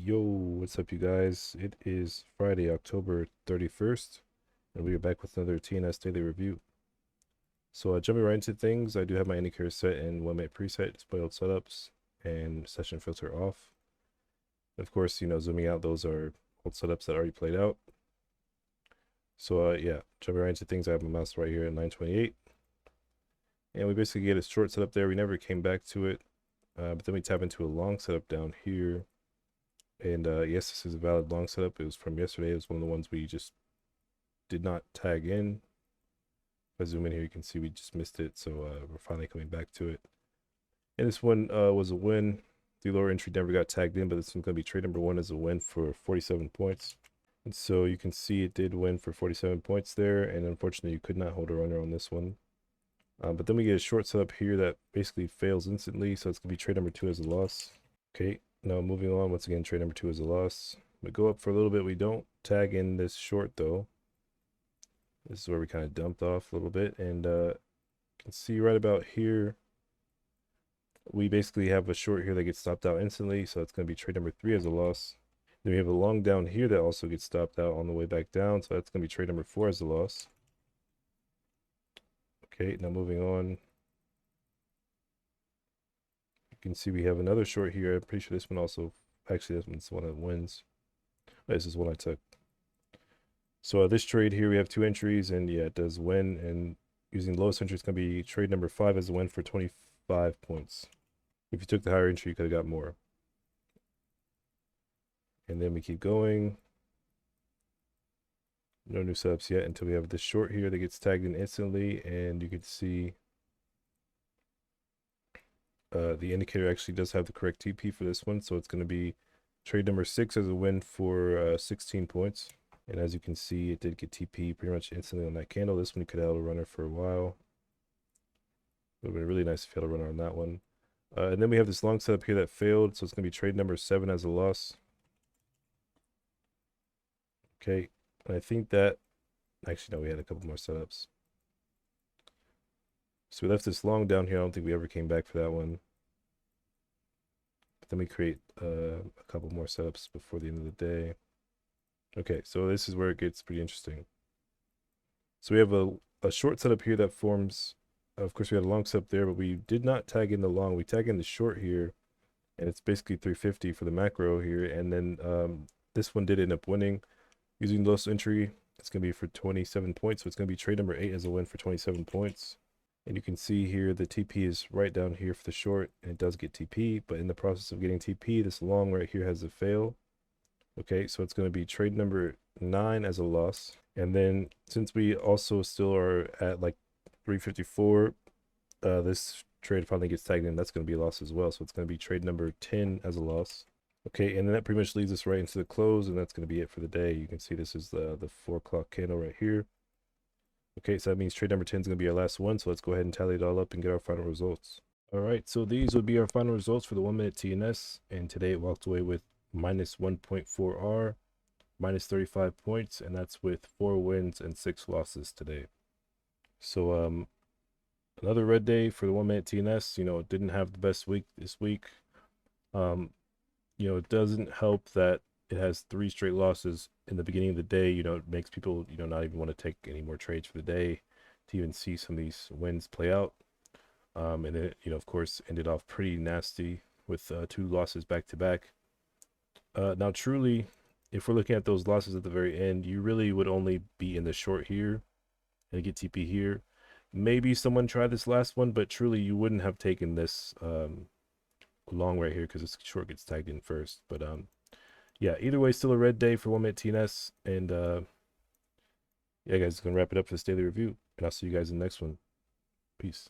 Yo, what's up, you guys? It is Friday, October 31st, and we are back with another TnS Daily review. So, jumping right into things, I do have my indicator set and 1-minute preset, display old setups, and session filter off. Of course, zooming out, those are old setups that already played out. So, yeah, jumping right into things, I have my mouse right here at 928. And we basically get a short setup there. We never came back to it, but then we tap into a long setup down here. And yes, this is a valid long setup. It was from yesterday. It was one of the ones we just did not tag in. If I zoom in here, you can see we just missed it. So we're finally coming back to it. And this one was a win. The lower entry never got tagged in, but this one's going to be trade number 1 as a win for 47 points. And so you can see it did win for 47 points there. And unfortunately, you could not hold a runner on this one. But then we get a short setup here that basically fails instantly. So it's going to be trade number 2 as a loss. Okay, now moving on. Once again, trade number 2 as a loss. We go up for a little bit. We don't tag in this short though. This is where we kind of dumped off a little bit, and you can see right about here, we basically have a short here that gets stopped out instantly, so it's going to be trade number 3 as a loss. Then we have a long down here that also gets stopped out on the way back down, so that's going to be trade number 4 as a loss. Okay, now moving on. You can see we have another short here. I'm pretty sure this one also, actually this one's the one that wins. This is one I took. So this trade here, we have 2 entries, and yeah, it does win. And using the lowest entry, it's going to be trade number 5 as a win for 25 points. If you took the higher entry, you could have got more. And then we keep going. No new setups yet until we have this short here that gets tagged in instantly. And you can see the indicator actually does have the correct TP for this one. So it's going to be trade number 6 as a win for 16 points. And as you can see, it did get TP pretty much instantly on that candle. This one could have held a runner for a while. It would have been really nice if you had a runner on that one. And then we have this long setup here that failed. So it's going to be trade number 7 as a loss. Okay. And I think that, actually, no, we had a couple more setups. So we left this long down here. I don't think we ever came back for that one. But then we create a couple more setups before the end of the day. Okay, so this is where it gets pretty interesting. So we have a short setup here that forms, of course we had a long setup there, but we did not tag in the long. We tag in the short here, and it's basically 350 for the macro here. And then this one did end up winning. Using the lowest entry, it's going to be for 27 points. So it's going to be trade number 8 as a win for 27 points. And you can see here the TP is right down here for the short, and it does get TP. But in the process of getting TP, this long right here has a fail. Okay, so it's going to be trade number 9 as a loss. And then since we also still are at like 354, this trade finally gets tagged in. That's going to be a loss as well. So it's going to be trade number 10 as a loss. Okay, and then that pretty much leads us right into the close, and that's going to be it for the day. You can see this is the 4 o'clock candle right here. Okay, so that means trade number 10 is going to be our last one. So let's go ahead and tally it all up and get our final results. All right, so these would be our final results for the 1-minute TnS. And today it walked away with minus 1.4 R, minus 35 points, and that's with 4 wins and 6 losses today. So another red day for the 1-minute TnS. It didn't have the best week this week. It doesn't help that it has 3 straight losses in the beginning of the day. It makes people not even want to take any more trades for the day to even see some of these wins play out. And it of course ended off pretty nasty with 2 losses back to back. Now, truly, if we're looking at those losses at the very end, you really would only be in the short here and get TP here. Maybe someone tried this last one, but truly you wouldn't have taken this long right here because this short gets tagged in first. But yeah, either way, still a red day for 1-minute TnS. And yeah, guys, going to wrap it up for this daily review. And I'll see you guys in the next one. Peace.